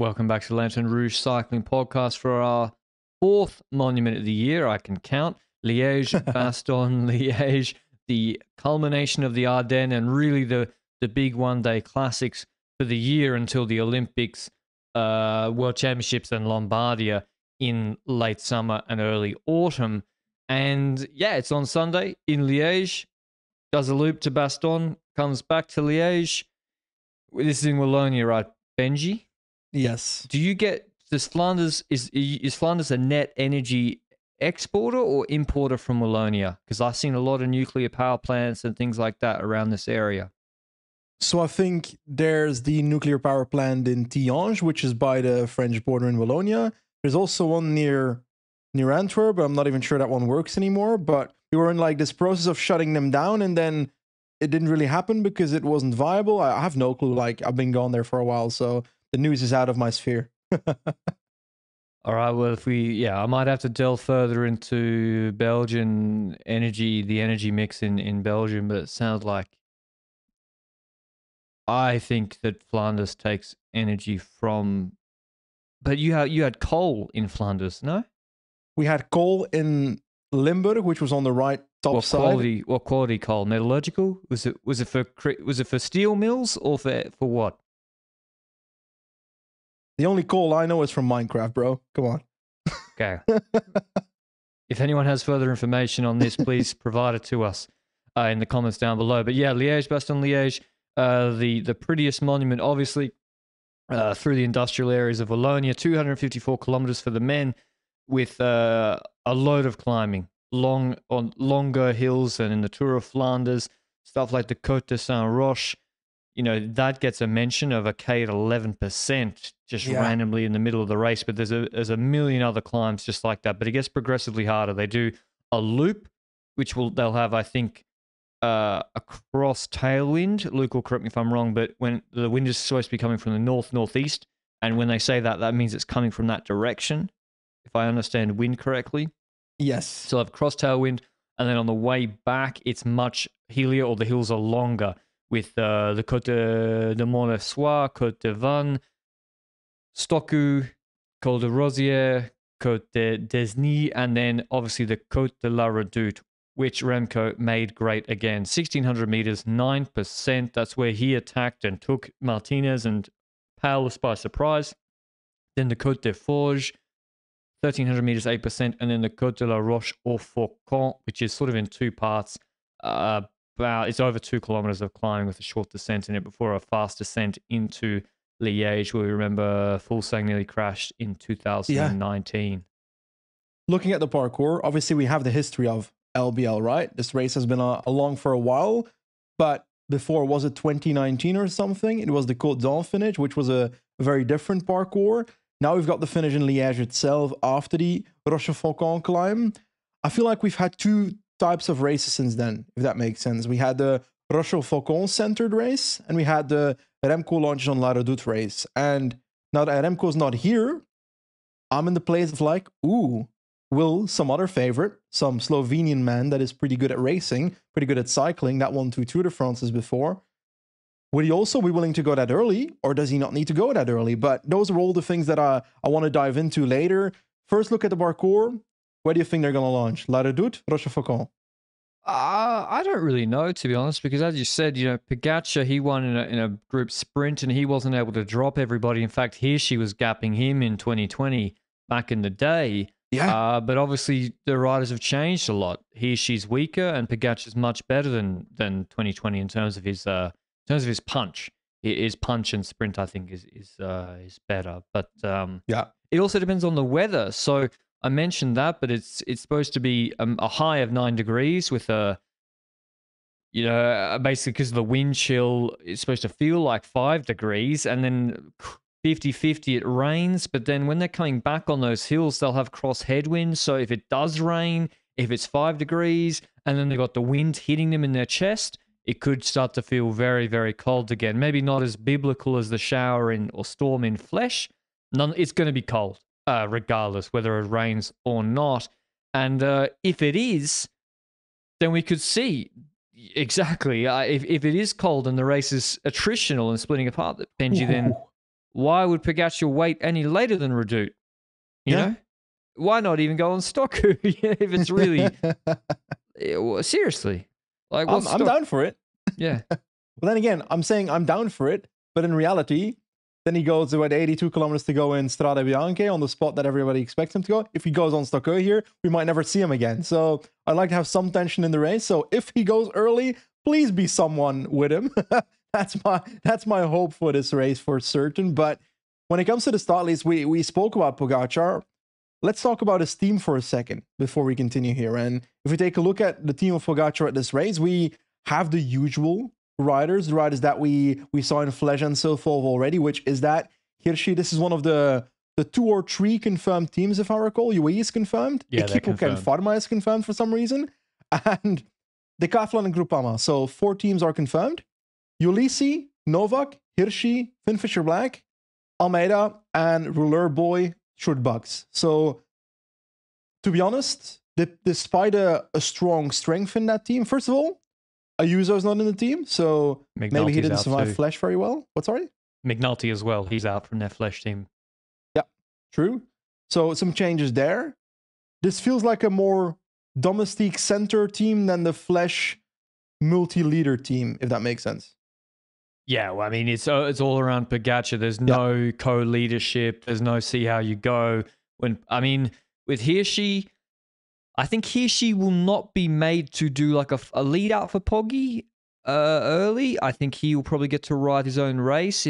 Welcome back to the Lanterne Rouge Cycling Podcast for our fourth monument of the year. I can count Liège, Bastogne, Liège, the culmination of the Ardennes, and really the big one-day classics for the year until the Olympics, World Championships, and Lombardia in late summer and early autumn. And yeah, it's on Sunday in Liège. Does a loop to Bastogne, comes back to Liège. This is in Wallonia, right, Benji? Yes. Does Flanders, is Flanders a net energy exporter or importer from Wallonia? Because I've seen a lot of nuclear power plants and things like that around this area. So I think there's the nuclear power plant in Tihange, which is by the French border in Wallonia. There's also one near Antwerp, but I'm not even sure that one works anymore. But we were in like this process of shutting them down, and then it didn't really happen because it wasn't viable. I have no clue. Like, I've been gone there for a while, so the news is out of my sphere. All right, well, I might have to delve further into Belgian energy, the energy mix in Belgium, but it sounds like I think that Flanders takes energy from, but you had coal in Flanders, no? We had coal in Limburg, which was on the right top side. What quality coal? Metallurgical? Was it for steel mills or for what? The only coal I know is from Minecraft, bro. Come on. Okay. If anyone has further information on this, please provide it to us in the comments down below. But yeah, Liège, Bastogne, Liège, the prettiest monument, obviously, through the industrial areas of Wallonia, 254 kilometers for the men, with a load of climbing, longer hills, and in the Tour of Flanders, stuff like the Côte de Saint-Roch. You know, that gets a mention of a K at 11% just randomly in the middle of the race. But there's a million other climbs just like that. But it gets progressively harder. They do a loop, which they'll have, I think, a cross tailwind. Luke will correct me if I'm wrong, but when the wind is supposed to be coming from the northeast, and when they say that, that means it's coming from that direction, if I understand wind correctly. Yes. So I'll have cross tailwind, and then on the way back, it's much hillier, or the hills are longer, with the Côte de Mont-le-Soir, Côte de Vannes, Stockou, Col de Rosière, Côte de Desny, and then obviously the Côte de la Redoute, which Remco made great again. 1,600 meters, 9%. That's where he attacked and took Martinez and Powless by surprise. Then the Côte de Forges, 1,300 meters, 8%. And then the Côte de la Roche-aux, which is sort of in two parts. It's over 2 kilometers of climbing with a short descent in it before a fast descent into Liège, where we remember Fulsang nearly crashed in 2019. Yeah. Looking at the parkour, obviously we have the history of LBL, right? This race has been along for a while, but before, was it 2019 or something? It was the Côte d'Or finish, which was a very different parkour. Now we've got the finish in Liège itself after the Roche-aux climb. I feel like we've had two types of races since then, if that makes sense. We had the Roche-aux centered race, and we had the Remco launches on La Redoute race. And now that Remco's not here, I'm in the place of like, ooh, will some other favorite, some Slovenian man that is pretty good at racing, pretty good at cycling, that won 2 Tour de France's before, would he also be willing to go that early, or does he not need to go that early? But those are all the things that I want to dive into later. First, look at the parcours. Where do you think they're going to launch? La Redoute, Roche-aux? I don't really know, to be honest, because as you said, you know, Pogačar, he won in a group sprint and he wasn't able to drop everybody. In fact, she was gapping him in 2020 back in the day. Yeah. But obviously the riders have changed a lot. She's weaker, and Pogačar's much better than 2020 in terms of his punch. His punch and sprint, I think, is better. But it also depends on the weather. So I mentioned that, but it's supposed to be a high of 9 degrees with basically because of the wind chill, it's supposed to feel like 5 degrees, and then 50-50 it rains. But then when they're coming back on those hills, they'll have cross headwinds. So if it does rain, if it's 5 degrees, and then they've got the wind hitting them in their chest, it could start to feel very, very cold again. Maybe not as biblical as the shower or storm in flesh. It's going to be cold. Regardless whether it rains or not. And if it is, then we could see exactly if it is cold and the race is attritional and splitting apart, Benji, then why would Pogacar wait any later than Redoute? You know? Why not even go on Stoku if it's really seriously? Like, I'm down for it. Yeah. But then again, I'm saying I'm down for it, but in reality, then he goes with 82 kilometers to go in Strade Bianche on the spot that everybody expects him to go. If he goes on Stoku here, we might never see him again. So I'd like to have some tension in the race. So if he goes early, please be someone with him. That's my hope for this race for certain. But when it comes to the Startlist, we spoke about Pogacar. Let's talk about his team for a second before we continue here. And if we take a look at the team of Pogacar at this race, we have the usual riders, the riders that we saw in Flamme and so forth already, which is that Hirschi. This is one of the 2 or 3 confirmed teams, if I recall. UAE is confirmed. Yeah, Equipo Ken Pharma is confirmed for some reason. And Decathlon and Groupama. So 4 teams are confirmed. Ulissi, Novak, Hirschi, Finfisher Black, Almeida, and Rouleur Boy, Short Bucks. So, to be honest, despite a strong strength in that team, first of all, Ayuso's not in the team, so McNulty's maybe he didn't out survive too. Flash very well. What, sorry? McNulty as well. He's out from their Flash team. Yeah, true. So some changes there. This feels like a more domestique center team than the Flash multi-leader team, if that makes sense. Yeah, well, I mean, it's all around Pogacar. There's no co-leadership. There's no see how you go. With Hirschi, I think Hirschi will not be made to do like a lead out for Poggy early. I think he will probably get to ride his own race.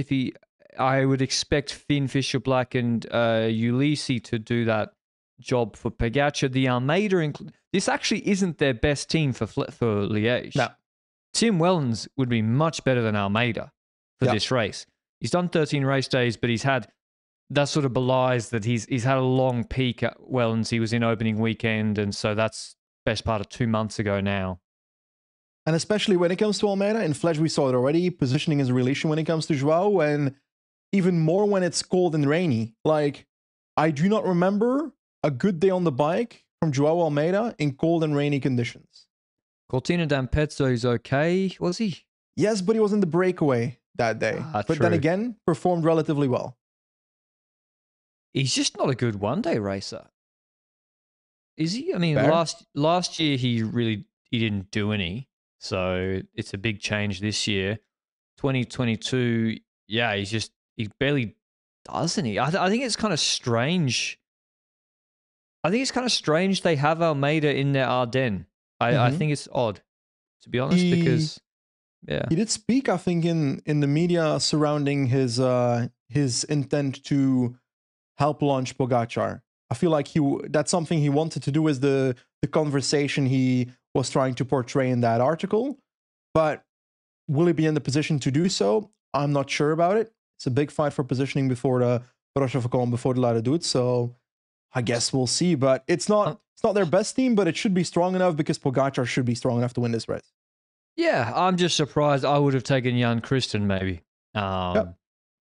I would expect Finn Fisher Black and Ulissi to do that job for Pogacar. The Almeida, this actually isn't their best team for Liège. No. Tim Wellens would be much better than Almeida for this race. He's done 13 race days, but that sort of belies that he's had a long peak at Wellens. He was in opening weekend, and so that's best part of 2 months ago now. And especially when it comes to Almeida, in Flash we saw it already, positioning is a relation when it comes to Joao, and even more when it's cold and rainy. Like, I do not remember a good day on the bike from Joao Almeida in cold and rainy conditions. Cortina d'Ampezzo is okay, was he? Yes, but he was in the breakaway that day. But true. then again, performed relatively well. He's just not a good one-day racer. Is he? I mean, Fair. last year he didn't do any, so it's a big change this year. 2022, yeah, he barely does any. I think it's kind of strange. I think it's kind of strange they have Almeida in their Ardennes. I think it's odd, to be honest, because he did speak, I think, in the media surrounding his intent to help launch Pogacar. I feel like that's something he wanted to do, is the conversation he was trying to portray in that article. But will he be in the position to do so? I'm not sure about it. It's a big fight for positioning before the roche-aux, before the La Redoute, so I guess we'll see. But it's not their best team, but it should be strong enough because Pogacar should be strong enough to win this race. Yeah, I'm just surprised. I would have taken Jan Christen maybe.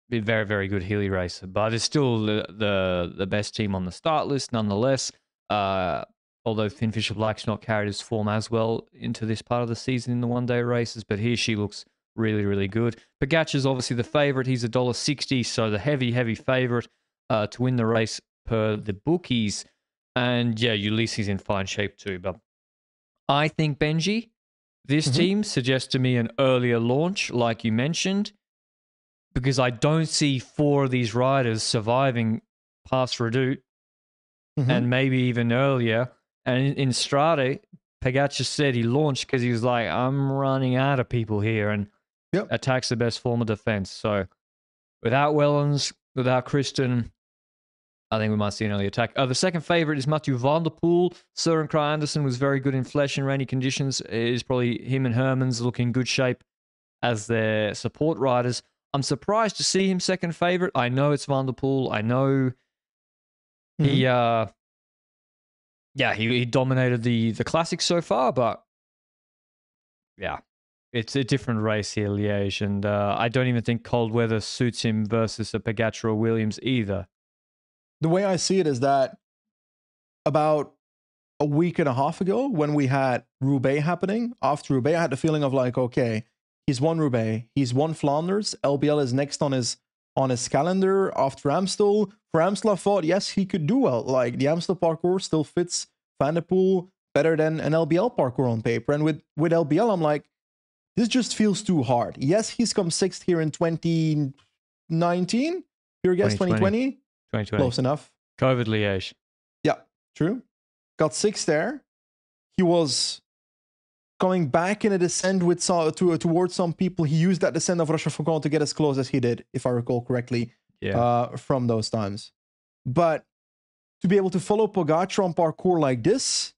Be very, very good Healy racer, but it's still the best team on the start list nonetheless. Although Finn Fisher Black's not carried his form as well into this part of the season in the one-day races, but she looks really, really good. Pogacar's obviously the favourite. He's $1.60, so the heavy favourite to win the race per the bookies. And yeah, Ulissi's in fine shape too. But I think, Benji, this team suggests to me an earlier launch, like you mentioned, because I don't see 4 of these riders surviving past Redoute and maybe even earlier. And in Strade, Pogacar said he launched because he was like, I'm running out of people here, and attacks the best form of defense. So without Wellens, without Christen, I think we might see an early attack. The second favorite is Mathieu van der Poel. Søren Kragh Andersen was very good in flesh and rainy conditions. It is probably him and Hermans look in good shape as their support riders. I'm surprised to see him second favorite. I know it's Van der Poel. I know he dominated the classics so far, but yeah, it's a different race here, Liège, and I don't even think cold weather suits him versus a Pogacar or Williams either. The way I see it is that about a week and a half ago, when we had Roubaix happening, after Roubaix, I had the feeling of like, okay, he's won Roubaix, he's won Flanders, LBL is next on his on his calendar after Amstel. For Amstel, I thought, yes, he could do well. Like, the Amstel parkour still fits Van der Poel better than an LBL parkour on paper. And with LBL, I'm like, this just feels too hard. Yes, he's come sixth here in 2019. Your guess, 2020? 2020. Close enough. COVID Liège. Yeah, true. Got sixth there. He was coming back in a descent with towards some people. He used that descent of Roche-aux to get as close as he did, if I recall correctly, from those times. But to be able to follow Pogacar on parkour like this,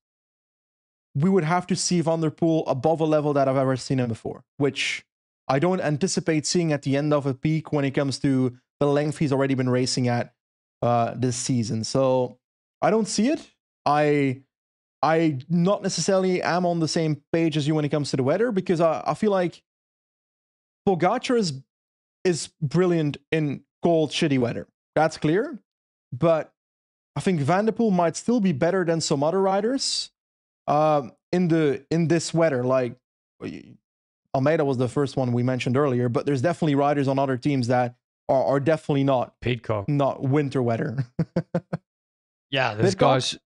we would have to see Van der Poel above a level that I've ever seen him before, which I don't anticipate seeing at the end of a peak when it comes to the length he's already been racing at this season. So I don't see it. I not necessarily am on the same page as you when it comes to the weather, because I feel like Pogacar is brilliant in cold, shitty weather. That's clear. But I think Van der Poel might still be better than some other riders in this weather. Like Almeida was the first one we mentioned earlier, but there's definitely riders on other teams that are definitely not winter weather. Yeah, there's guys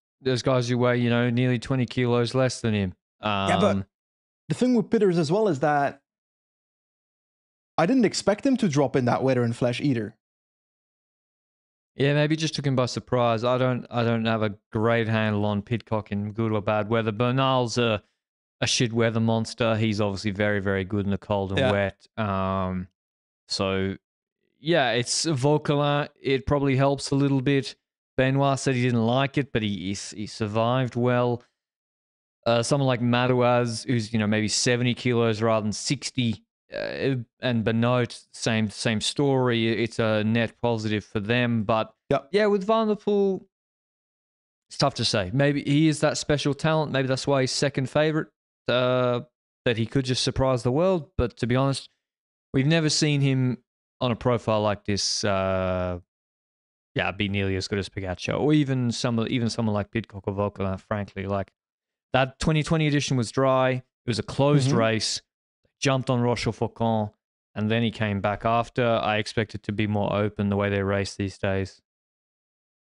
who weigh, nearly 20 kilos less than him. Yeah, but the thing with Pitters as well is that I didn't expect him to drop in that weather in Flash either. Yeah, maybe just took him by surprise. I don't have a great handle on Pidcock in good or bad weather. Bernal's a shit weather monster. He's obviously very, very good in the cold and wet. So yeah, it's Vauquelin. It probably helps a little bit. Benoit said he didn't like it, but he survived well. Someone like Madouaz, who's maybe 70 kilos rather than 60, and Benoit, same story. It's a net positive for them, but yeah, with Van der Poel, it's tough to say. Maybe he is that special talent. Maybe that's why he's second favorite. That he could just surprise the world. But to be honest, we've never seen him on a profile like this. Be nearly as good as Pogacar, or even someone like Pidcock or Vauquelin, frankly. Like, that 2020 edition was dry. It was a closed race. Jumped on Roche-aux, and then he came back after. I expect it to be more open the way they race these days.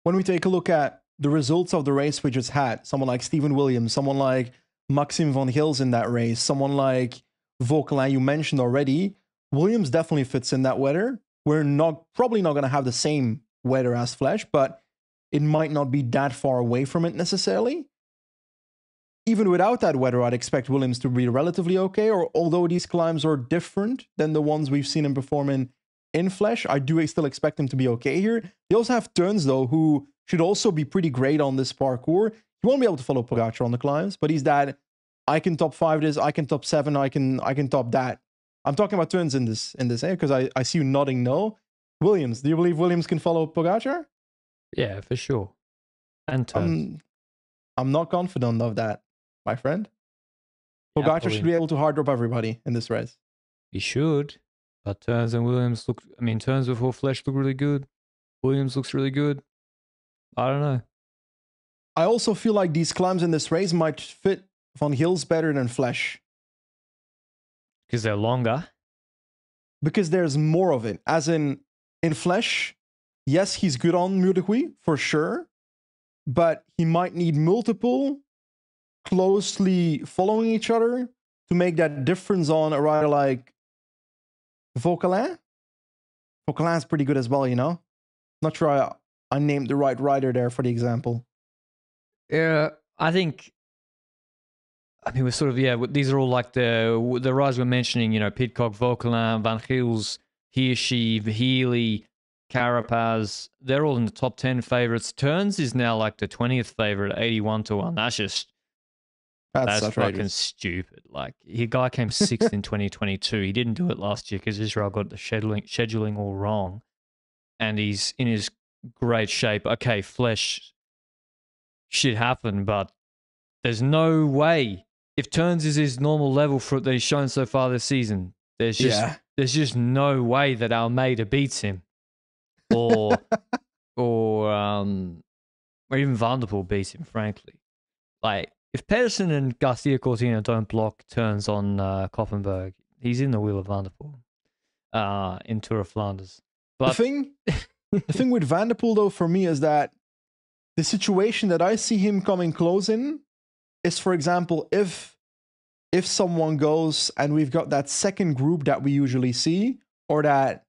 When we take a look at the results of the race we just had, someone like Stephen Williams, someone like Maxime van Gils in that race, someone like Vauquelin you mentioned already, Williams definitely fits in that weather. We're probably not going to have the same weather as Flash, but it might not be that far away from it necessarily. Even without that weather, I'd expect Williams to be relatively okay, or although these climbs are different than the ones we've seen him perform in Flash, I do still expect him to be okay here. They also have Turns, though, who should also be pretty great on this parkour. He won't be able to follow Pogacar on the climbs, but he's that, I can top 5 this, I can top 7, I can top that. I'm talking about Turns in this, because I see you nodding no. Williams, do you believe Williams can follow Pogacar? Yeah, for sure. And Turns. I'm not confident of that, my friend. Pogacar should be able to hard drop everybody in this race. He should, but Turns and Williams Turns before Flash look really good. Williams looks really good. I don't know. I also feel like these climbs in this race might fit Van Gils better than Flash. Because they're longer? Because there's more of it. As in Flash, yes, he's good on Mur de Huy, for sure, but he might need multiple closely following each other to make that difference on a rider like Vauquelin. Vauquelin's pretty good as well, Not sure I named the right rider there for the example. Yeah, I think, we're sort of, these are all like the riders we're mentioning, Pidcock, Vauquelin, Van Gils, Hirschi, Healy, Carapaz. They're all in the top 10 favorites. Turns is now like the 20th favorite, 81-1. That's fucking stupid. Like, the guy came 6th in 2022. He didn't do it last year because Israel got the scheduling all wrong. And he's in his great shape. Okay, Flash shit happen, but there's no way. If Turns is his normal level that he's shown so far this season, there's just no way that Almeida beats him. Or even Van der Poel beats him, frankly. Like, if Pedersen and Garcia Cortina don't block Turns on Koppenberg, he's in the wheel of Van der Poel in Tour of Flanders. But the thing with Van der Poel, though, for me is that the situation that I see him coming close in is, for example, if someone goes and we've got that second group that we usually see, or that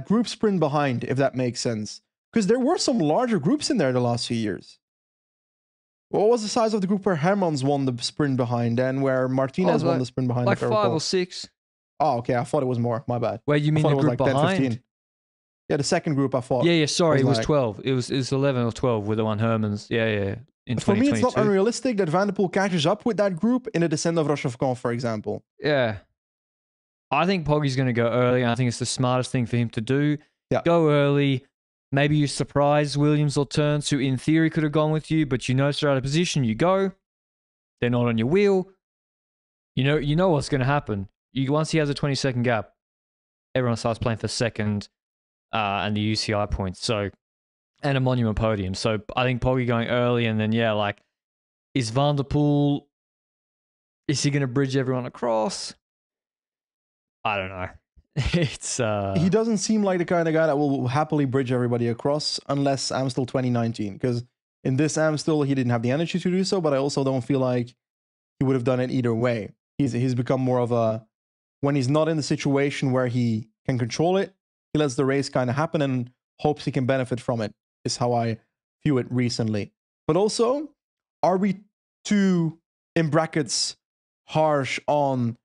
group sprint behind, if that makes sense. Because there were some larger groups in there the last few years. What was the size of the group where Hermans won the sprint behind and where Martinez won the sprint behind? Like 5 or 6. Oh, okay. I thought it was more. My bad. Where you mean the group behind? 10, 15. Yeah, the second group I thought. Yeah, sorry, it was 12. It was 11 or 12 with the one Hermans. Yeah. For me, it's not unrealistic that Van der Poel catches up with that group in the descent of Roche-aux, for example. Yeah. I think Poggy's going to go early. I think it's the smartest thing for him to do. Yeah. Go early. Maybe you surprise Williams or Turns, who in theory could have gone with you, but you notice they're out of position. You go. They're not on your wheel. You know what's going to happen. Once he has a 20-second gap, everyone starts playing for second and the UCI points. So, and a monument podium. So I think Poggy going early, and then is Van der Poel? Is he going to bridge everyone across? I don't know. It's he doesn't seem like the kind of guy that will happily bridge everybody across unless Amstel 2019, because in this Amstel he didn't have the energy to do so, but I also don't feel like he would have done it either way. He's become more of a, when he's not in the situation where he can control it, he lets the race kind of happen and hopes he can benefit from it, is how I view it recently. But also, are we too, in brackets, harsh on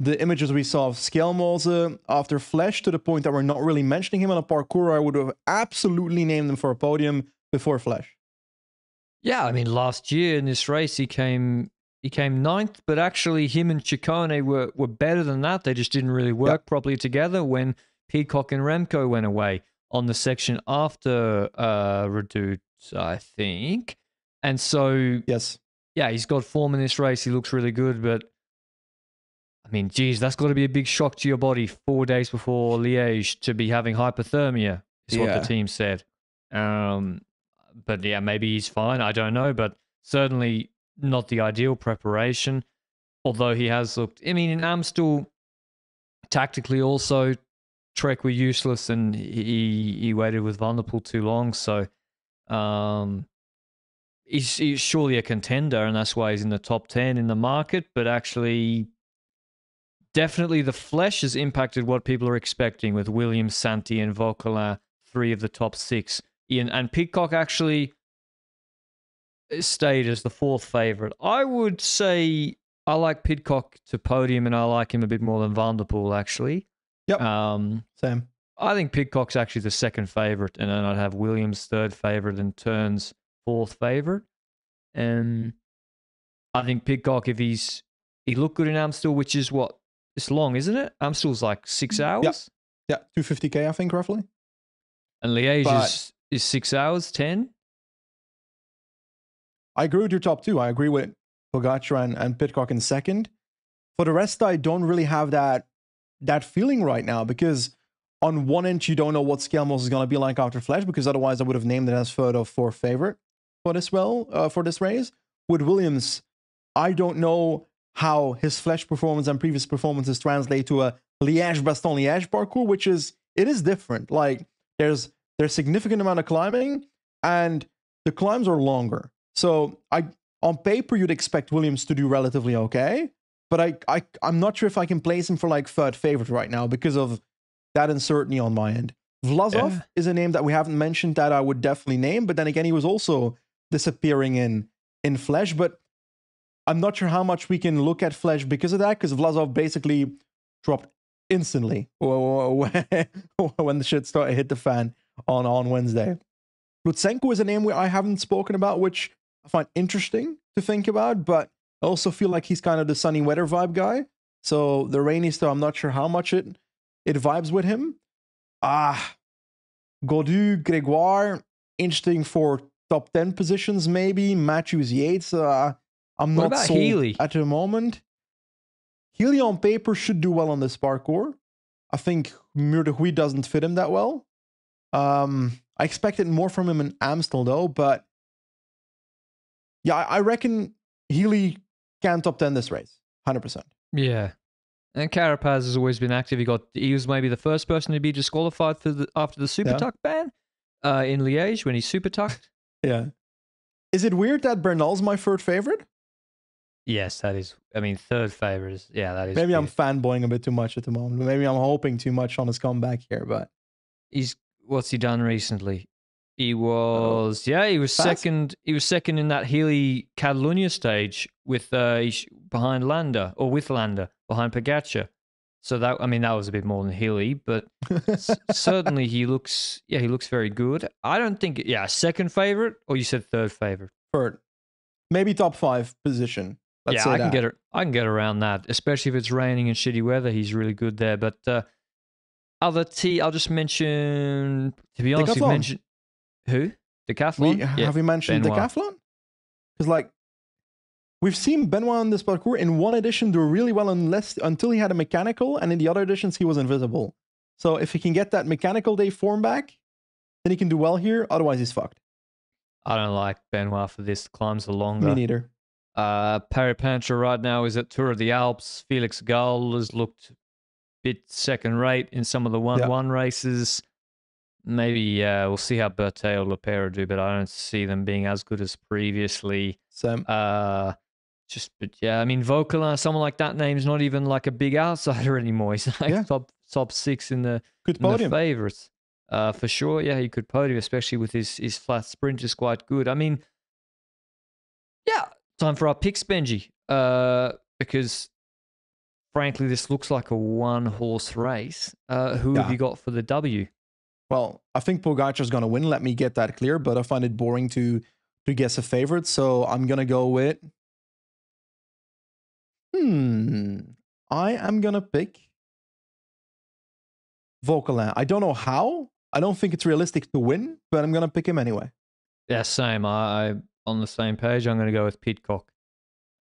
the images we saw of Schelmose after Flash, to the point that we're not really mentioning him on a parkour? I would have absolutely named him for a podium before Flash. Yeah, I mean, last year in this race he came 9th, but actually him and Ciccone were better than that. They just didn't really work properly together when Peacock and Remco went away on the section after Redoute, I think. And so, yes, yeah, he's got form in this race. He looks really good, but I mean, geez, that's got to be a big shock to your body 4 days before Liège to be having hypothermia, is what the team said. But yeah, maybe he's fine. I don't know, but certainly not the ideal preparation. Although he has looked, I mean, in Amstel, tactically also, Trek were useless and he waited with Van der Poel too long. So he's surely a contender, and that's why he's in the top 10 in the market. But actually, definitely the Flesh has impacted what people are expecting with Williams, Santi, and Vauquelin, 3 of the top 6. And Pidcock actually stayed as the 4th favourite. I would say I like Pidcock to podium, and I like him a bit more than Van der Poel, actually. Yep. Same. I think Pidcock's actually the 2nd favourite, and then I'd have Williams 3rd favourite and Turns 4th favourite. And I think Pidcock, if he looked good in Amstel, which is what, it's long, isn't it? Amstel's like 6 hours? Yeah, 250k, I think, roughly. And Liège is 6 hours, 10? I agree with your top 2. I agree with Pogacar and Pidcock in 2nd. For the rest, I don't really have that feeling right now, because on one end, you don't know what Schelmose is going to be like after Flash, because otherwise I would have named it as 3rd or 4th favorite for this race. With Williams, I don't know how his Flash performance and previous performances translate to a Liège-Bastogne-Liège parkour, which is different. Like, there's significant amount of climbing, and the climbs are longer. So on paper, you'd expect Williams to do relatively okay, but I'm not sure if I can place him for like 3rd favorite right now because of that uncertainty on my end. Vlasov is a name that we haven't mentioned that I would definitely name, but then again, he was also disappearing in Flash, but I'm not sure how much we can look at Flash because of that, because Vlasov basically dropped instantly when the shit started hit the fan on Wednesday. Lutsenko is a name I haven't spoken about, which I find interesting to think about, but I also feel like he's kind of the sunny weather vibe guy. So the rainy stuff, I'm not sure how much it vibes with him. Gaudu, Gregoire, interesting for top 10 positions maybe. Matthews, Yates, I'm not sold Healy at the moment. Healy on paper should do well on this parkour. I think Mur de Huy doesn't fit him that well. I expected more from him in Amstel though, but yeah, I reckon Healy can top 10 this race, 100%. Yeah. And Carapaz has always been active. He was maybe the first person to be disqualified after the super tuck ban in Liège when he super tucked. Yeah. Is it weird that Bernal's my third favorite? Yes, that is. I mean, third favorite is. Yeah, that is. Maybe weird. I'm fanboying a bit too much at the moment. Maybe I'm hoping too much on his comeback here, but What's he done recently? He was he was fast? second. He was second in that Healy Catalunya stage with behind Landa behind Pogacar. So that was a bit more than Healy, but certainly he looks very good. I don't think second favorite, or you said third favorite. Third, maybe top 5 position. Let's say I can get around that, especially if it's raining and shitty weather. He's really good there. But I'll just mention. To be honest, you've mentioned who? Decathlon? Have we mentioned Benoit. Decathlon? Because we've seen Benoit on this parcours in one edition do really well until he had a mechanical, and in the other editions he was invisible. So if he can get that mechanical day form back, then he can do well here. Otherwise, he's fucked. I don't like Benoit for this. Climbs are longer. Me neither. Peripancha right now is at Tour of the Alps. Felix Gall has looked a bit second rate in some of the 1-1 races. Maybe we'll see how Berthet or Lepera do, but I don't see them being as good as previously. Same. I mean, Vauquelin, someone like that name's not even like a big outsider anymore. He's like top 6 in the favorites. For sure, he could podium, especially with his flat sprint is quite good. I mean, time for our picks, Benji, because frankly, this looks like a one-horse race. Who have you got for the W? Well, I think Pogacar's going to win. Let me get that clear, but I find it boring to guess a favorite, so I'm going to go with... I am going to pick Vauquelin. I don't know how. I don't think it's realistic to win, but I'm going to pick him anyway. Yeah, same. I'm on the same page. I'm going to go with Pidcock,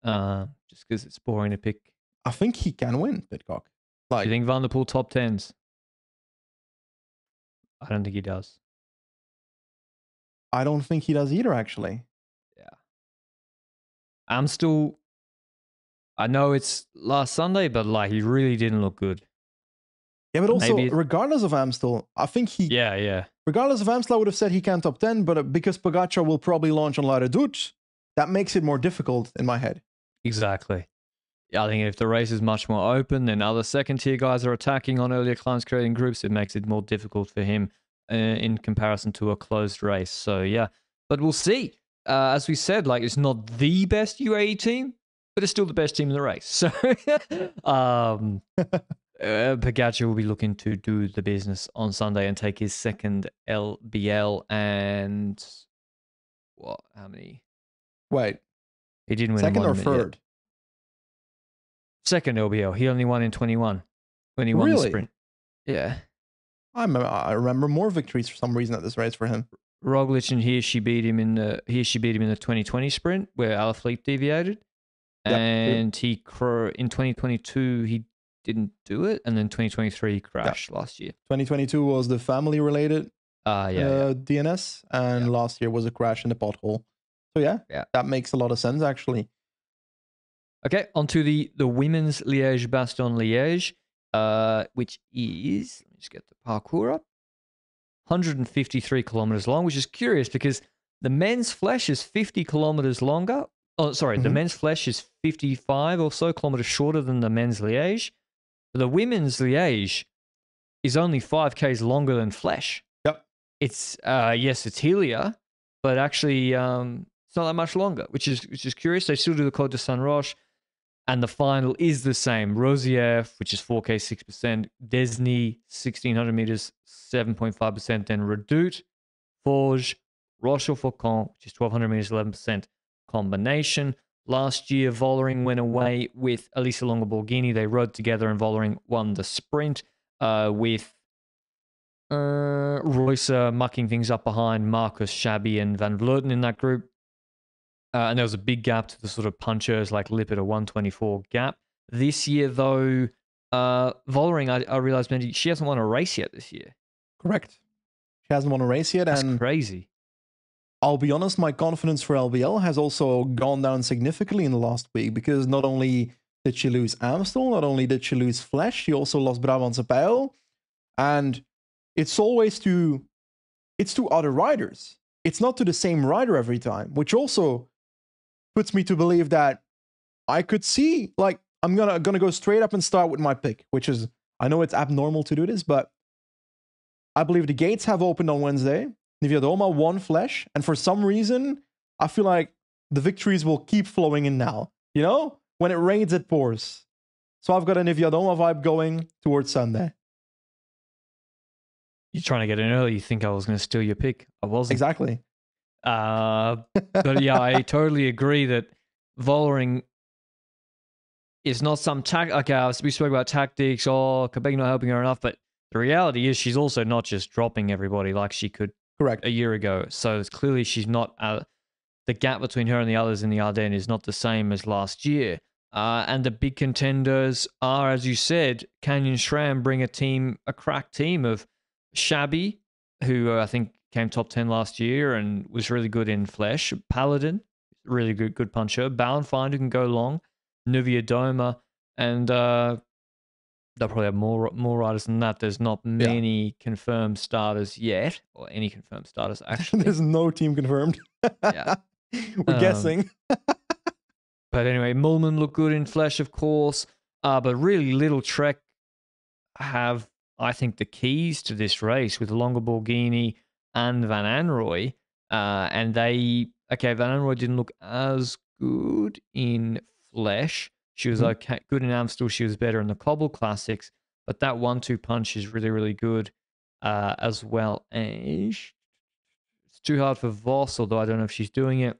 just because it's boring to pick. I think he can win, Pidcock. Do you think Van der Poel top 10s? I don't think he does. I don't think he does either, actually. Yeah. I know it's last Sunday, but he really didn't look good. Yeah, but also, regardless of Amstel, I think he... Yeah. Regardless of Amstel, I would have said he can top 10, but because Pogacar will probably launch on La Redoute, that makes it more difficult in my head. Exactly. I think if the race is much more open, then other second-tier guys are attacking on earlier climbs, creating groups, it makes it more difficult for him in comparison to a closed race. So, yeah. But we'll see. As we said, it's not the best UAE team, but it's still the best team in the race. So, Pogacar will be looking to do the business on Sunday and take his second LBL and... What? How many? Wait. He didn't win second or third? Yet. Second LBL. He only won in 21 when he won the sprint. Yeah. I remember more victories for some reason at this race for him. Roglic and Hirschi beat him in the 2020 sprint where Alaphilippe deviated. And in 2022 he didn't do it, and then 2023 he crashed last year. 2022 was the family related DNS, and last year was a crash in the pothole. So that makes a lot of sense actually. Okay, on to the women's Liège-Bastogne Liège, which is, let me just get the parcours up, 153 kilometers long, which is curious because the men's flesh is 50 kilometers longer. Oh, sorry, the men's flesh is 55 or so kilometers shorter than the men's Liège. The women's Liège is only 5 k's longer than flesh. Yep. It's, yes, it's Helia, but actually it's not that much longer, which is curious. They still do the Côte de Saint-Roch. And the final is the same. Rosière, which is 4K, 6%. Desny, 1,600 meters, 7.5%. Then Redoute, Forges, Roche-aux, which is 1,200 meters, 11% combination. Last year, Vollering went away with Elisa Longo-Borghini. They rode together and Vollering won the sprint with Reusser mucking things up behind Marcus, Shabby, and Van Vleuten in that group. And there was a big gap to the sort of punchers like Lippert, a 124 gap. This year, though, Vollering, I realized, Benji, she hasn't won a race yet this year. Correct. She hasn't won a race yet. That's crazy. I'll be honest, my confidence for LBL has also gone down significantly in the last week because not only did she lose Amstel, not only did she lose Flash, she also lost Brabantse Pijl. And it's always to other riders. It's not to the same rider every time, which also puts me to believe that I could see, like, I'm gonna go straight up and start with my pick, which is, I know it's abnormal to do this, but I believe the gates have opened on Wednesday. Niewiadoma won Flash, and for some reason, I feel like the victories will keep flowing in now. You know? When it rains, it pours. So I've got a Niewiadoma vibe going towards Sunday. You're trying to get in early. You think I was going to steal your pick. I wasn't. Exactly. But yeah, I totally agree that Vollering is not some okay, we spoke about tactics, Quebec not helping her enough, but the reality is she's also not just dropping everybody like she could a year ago. So it's clearly she's not, the gap between her and the others in the Ardennes is not the same as last year. And the big contenders are, as you said, Canyon SRAM bring a crack team of Shabby, who I think came top 10 last year and was really good in Flesh. Paladin, really good puncher. Bauernfeind, who can go long. Niewiadoma, and they'll probably have more riders than that. There's not many confirmed starters yet, or any confirmed starters, actually. There's no team confirmed. Yeah. We're guessing. But anyway, Mulman look good in Flesh, of course. But really, Little Trek have, I think, the keys to this race with Longoborghini and Van Anrooy. And Van Anrooy didn't look as good in Flesh. She was okay, good in Amstel. She was better in the Cobble Classics. But that 1-2 punch is really, really good as well. It's too hard for Vos, although I don't know if she's doing it.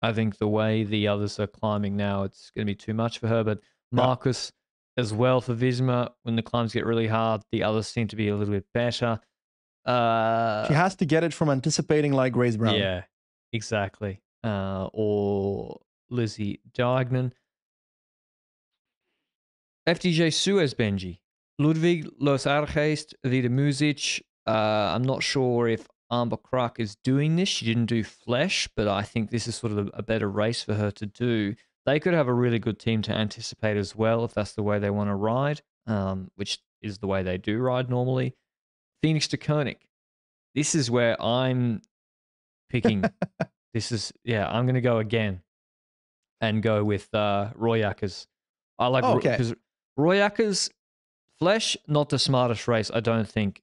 I think the way the others are climbing now, it's going to be too much for her. But Marcus as well for Visma, when the climbs get really hard, the others seem to be a little bit better. She has to get it from anticipating like Grace Brown. Yeah, exactly. Or Lizzie Diagnan. FDJ Suez Benji. Ludwig Los Argeest, Vida Muzic. I'm not sure if Amber Krak is doing this. She didn't do Flesh, but I think this is sort of a better race for her to do. They could have a really good team to anticipate as well if that's the way they want to ride, which is the way they do ride normally. Phoenix to Koenig. This is where I'm picking. I'm going to go again and go with Royakkers. I like because Royakkers Flesh, not the smartest race, I don't think.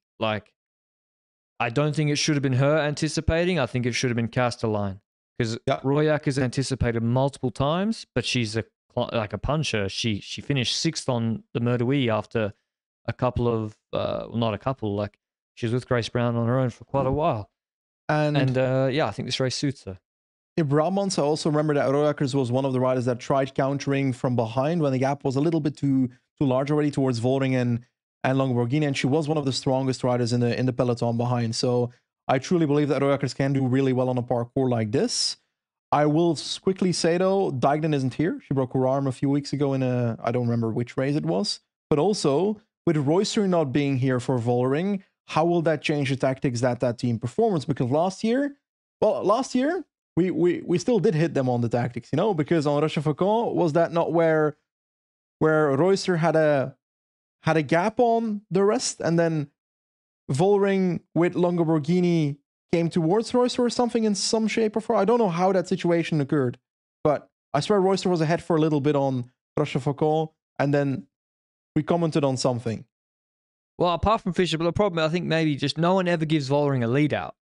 I don't think it should have been her anticipating. I think it should have been Castelline. Because Royakkers anticipated multiple times, but she's like a puncher. She finished 6th on the Murderie after a couple of, not a couple, like she was with Grace Brown on her own for quite a while. And I think this race suits her. In Brabants, I also remember that Royakkers was one of the riders that tried countering from behind when the gap was a little bit too large already towards Vollering and Longoborghini, and she was one of the strongest riders in the peloton behind. So I truly believe that Royakkers can do really well on a parcours like this. I will quickly say though, Diagnan isn't here. She broke her arm a few weeks ago in I don't remember which race it was. But also, with Royster not being here for Vollering, how will that change the tactics that team performance? Because last year, we still did hit them on the tactics, you know, because on Roche-aux was that not where Royster had a gap on the rest, and then Vollering with Longoborghini came towards Royster or something in some shape or form. I don't know how that situation occurred, but I swear Royster was ahead for a little bit on Roche-aux, and then we commented on something. Well, apart from Fisher, but the problem, I think maybe just no one ever gives Vollering a lead out.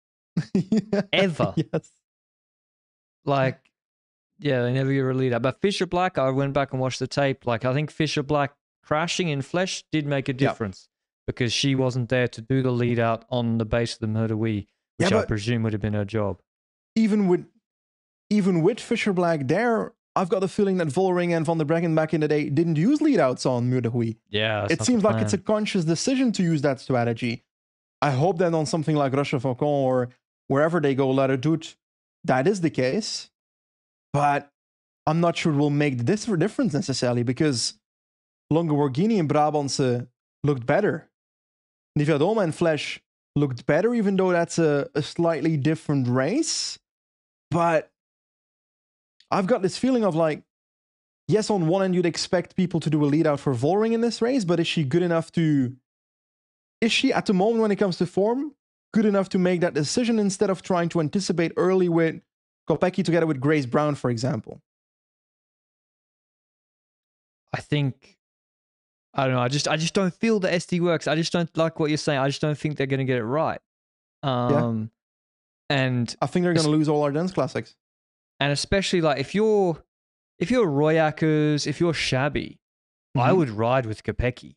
Ever. Yes. They never give her a lead out. But Fisher Black, I went back and watched the tape. I think Fisher Black crashing in Flesh did make a difference because she wasn't there to do the lead out on the base of the Murderie, which I presume would have been her job. Even with Fisher Black there, I've got a feeling that Vollering and Van der Breggen back in the day didn't use lead outs on Murderie. Yeah, it seems like it's a conscious decision to use that strategy. I hope that on something like Roche-aux or wherever they go, La Redoute, that is the case. But I'm not sure it will make the difference necessarily, because Longoborghini and Brabantse looked better. Niewiadoma and Flesh looked better, even though that's a slightly different race. But I've got this feeling of yes, on one end, you'd expect people to do a lead out for Vollering in this race, but is she good enough to... Is she, at the moment when it comes to form, good enough to make that decision instead of trying to anticipate early with Kopecky together with Grace Brown, for example? I think, I don't know. I just don't feel the SD works. I just don't like what you're saying. I just don't think they're going to get it right. And I think they're going to lose all Ardennes Classics. And especially like if you're Royackers, if you're Shabby, I would ride with Kopecky.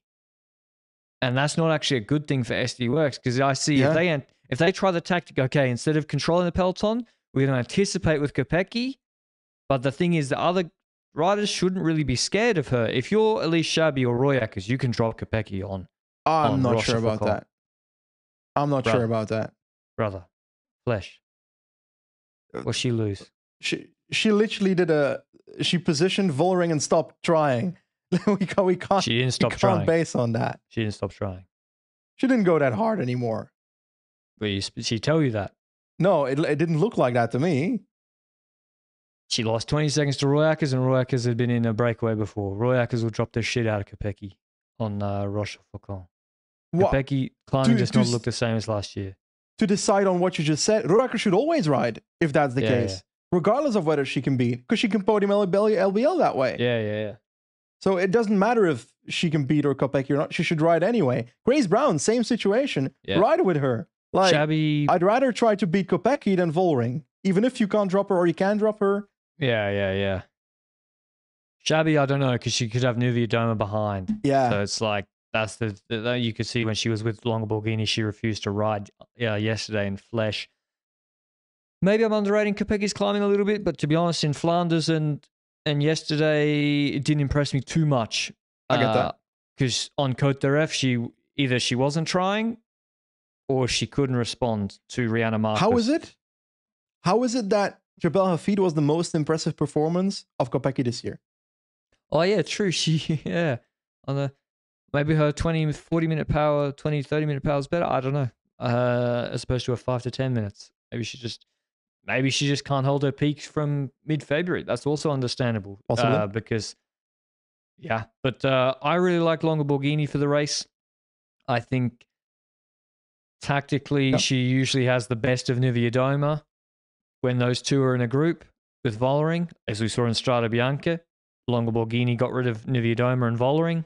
And that's not actually a good thing for SD Works, because I see if they try the tactic, okay, instead of controlling the peloton, we're going to anticipate with Kopecky. But the thing is, the other riders shouldn't really be scared of her. If you're at least Shabby or Royackers, you can drop Kopecky on. I'm not sure about that. I'm not sure about that. Brother, Flesh. What'll she lose? She literally she positioned Vollering and stopped trying. we can't. She didn't stop trying. Base on that. She didn't stop trying. She didn't go that hard anymore. But she tell you that? No, it didn't look like that to me. She lost 20 seconds to Royackers, and Royackers had been in a breakaway before. Royackers will drop the shit out of Kopecky on roche-aux. Kopecky climbing does not look the same as last year. To decide on what you just said, Royackers should always ride if that's the case, regardless of whether she can beat, because she can podium LBL that way. Yeah. So it doesn't matter if she can beat or Kopecky or not. She should ride anyway. Grace Brown, same situation. Yeah. Ride with her. Like, Shabby. I'd rather try to beat Kopecky than Vollering, even if you can't drop her or you can drop her. Yeah. Shabby, I don't know, because she could have Nuvia Doma behind. Yeah. So it's like, that's the you could see when she was with Longoborghini, she refused to ride yesterday in Flesh. Maybe I'm underrating Kopecky's climbing a little bit, but to be honest, in Flanders and yesterday, it didn't impress me too much. I get that. Because on Côte d'Aref, she wasn't trying, or she couldn't respond to Rihanna Marcus. How is it that Jebel Hafid was the most impressive performance of Kopecky this year? Oh yeah, true. Maybe her 20, 40 minute power, 20, 30 minute power is better. I don't know. As opposed to a 5 to 10 minutes. Maybe she just can't hold her peak from mid-February. That's also understandable. Possibly. Because, but I really like Longoborghini for the race. I think tactically she usually has the best of Nuvia Doma when those two are in a group with Vollering, as we saw in Strada Bianca. Longoborghini got rid of Nuvia Doma and Vollering.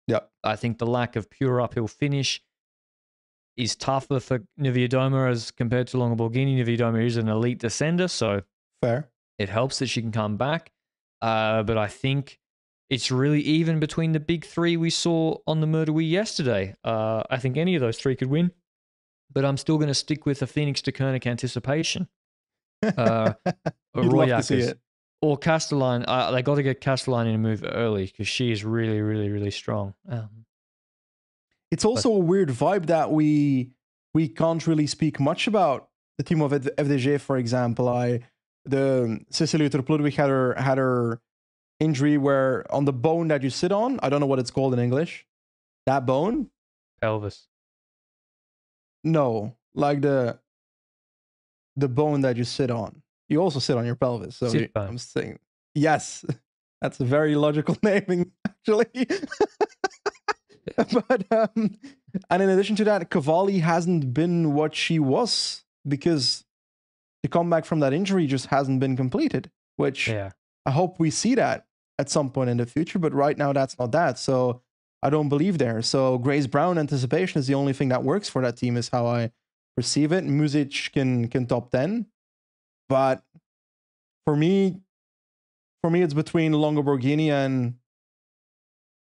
Yep. I think the lack of pure uphill finish is tougher for Nuvia Doma as compared to Longoborghini. Nuvia Doma is an elite descender, so fair. It helps that she can come back. But I think it's really even between the big three we saw on the Murder Wii yesterday. I think any of those three could win, but I'm still going to stick with a Phoenix de Koenig anticipation. You'd love to see it. Or Castelline. They got to get Castelline in a move early because she is really, really, really strong. It's also a weird vibe that we can't really speak much about. The team of FDG, for example, the Cecilia Terpludwig had her injury where on the bone that you sit on, I don't know what it's called in English. That bone? Pelvis. No, like the bone that you sit on. You also sit on your pelvis. So I'm saying, yes, that's a very logical naming, actually. But and in addition to that, Cavalli hasn't been what she was because the comeback from that injury just hasn't been completed, which I hope we see that at some point in the future. But right now, that's not that. So I don't believe there. So Grace Brown anticipation is the only thing that works for that team, is how I perceive it. Muzic can top 10. But for me, it's between Longoborghini and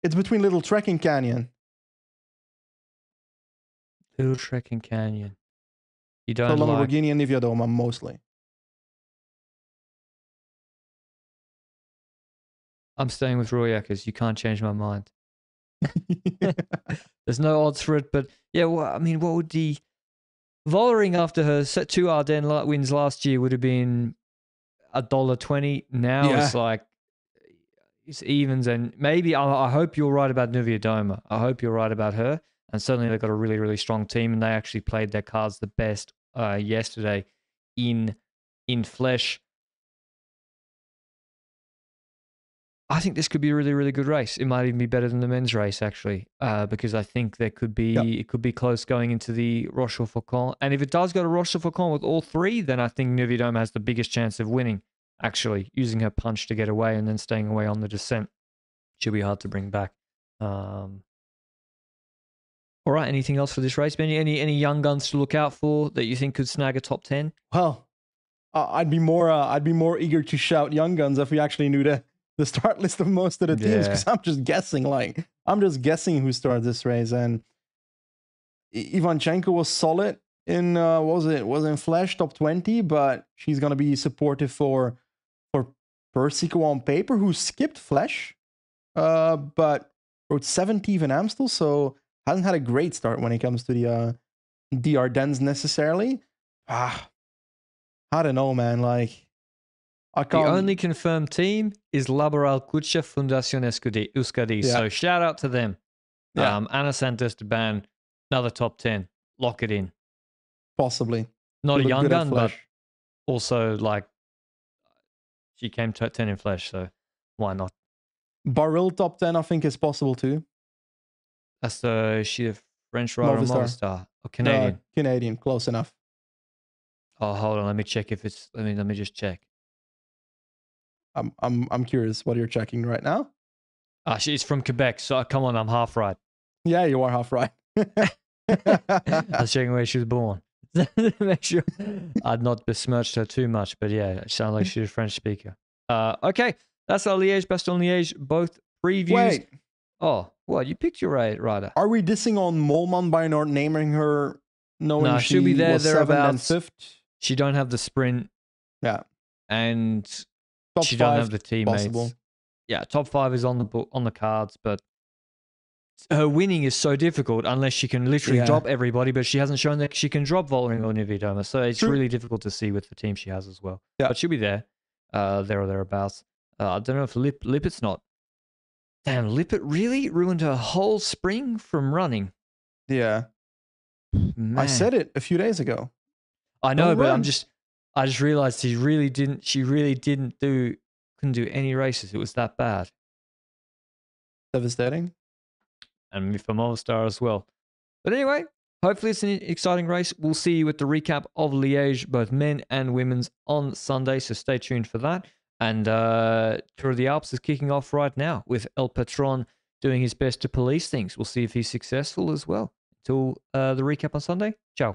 it's between Little Trekking Canyon. Little Trekking Canyon. You don't so Longoborghini and Nuvia Doma mostly. I'm staying with Royackers. You can't change my mind. There's no odds for it, but yeah. Well, I mean, what would the Vollering after her 2 Ardennes wins last year would have been $1.20. Now it's like it's evens, and maybe I hope you're right about Nuvia Doma. I hope you're right about her, and certainly they've got a really, really strong team, and they actually played their cards the best yesterday in Flesh. I think this could be a really, really good race. It might even be better than the men's race, actually, because I think there could be it could be close going into the Roche-aux. And if it does go to Roche-aux with all three, then I think Nuvidome has the biggest chance of winning, actually, using her punch to get away and then staying away on the descent. Should be hard to bring back. All right, anything else for this race, Benny? Any young guns to look out for that you think could snag a top 10? Well, I'd be more eager to shout young guns if we actually knew the start list of most of the teams, because I'm just guessing. I'm just guessing who started this race. And Ivanchenko was solid in was in Flash top 20, but she's gonna be supportive for Persico on paper, who skipped Flash, but wrote 17th in Amstel, so hasn't had a great start when it comes to the Ardennes necessarily. I don't know, man. The only confirmed team is Laboral Cucha Fundación Euskadi. Yeah. So shout out to them. Yeah. Ana Santos to ban another top 10. Lock it in. Possibly. Not a young gun, but also she came top 10 in Flash, so why not? Baril top 10, I think, is possible too. That's she a French rider or Movistar? Or Canadian? Canadian, close enough. Oh, hold on. Let me check if it's. Let me just check. I'm curious what you're checking right now. She's from Quebec, so come on, I'm half right. Yeah, you are half right. I was checking where she was born. Make sure I'd not besmirched her too much, but yeah, it sounded like she's a French speaker. Okay, that's our Liège, Bastogne, Liège, both previews. Wait. Oh, what? You picked your rider. Are we dissing on Molman by not naming her, knowing she'll be there, was 7th and 5th? She don't have the sprint. Yeah. And top she 5, don't have the teammates. Possible. Yeah, top 5 is on the cards, but her winning is so difficult unless she can literally drop everybody, but she hasn't shown that she can drop Vollering or Nuvidome, so it's really difficult to see with the team she has as well. Yeah. But she'll be there, there or thereabouts. I don't know if Lippett's not. Damn, Lippett really ruined her whole spring from running. Yeah. Man. I said it a few days ago. I know, but I just realized she couldn't do any races. It was that bad. Devastating. And for Movistar as well. But anyway, hopefully it's an exciting race. We'll see you with the recap of Liège, both men and women's, on Sunday, so stay tuned for that. And Tour of the Alps is kicking off right now with El Patron doing his best to police things. We'll see if he's successful as well. Until the recap on Sunday. Ciao.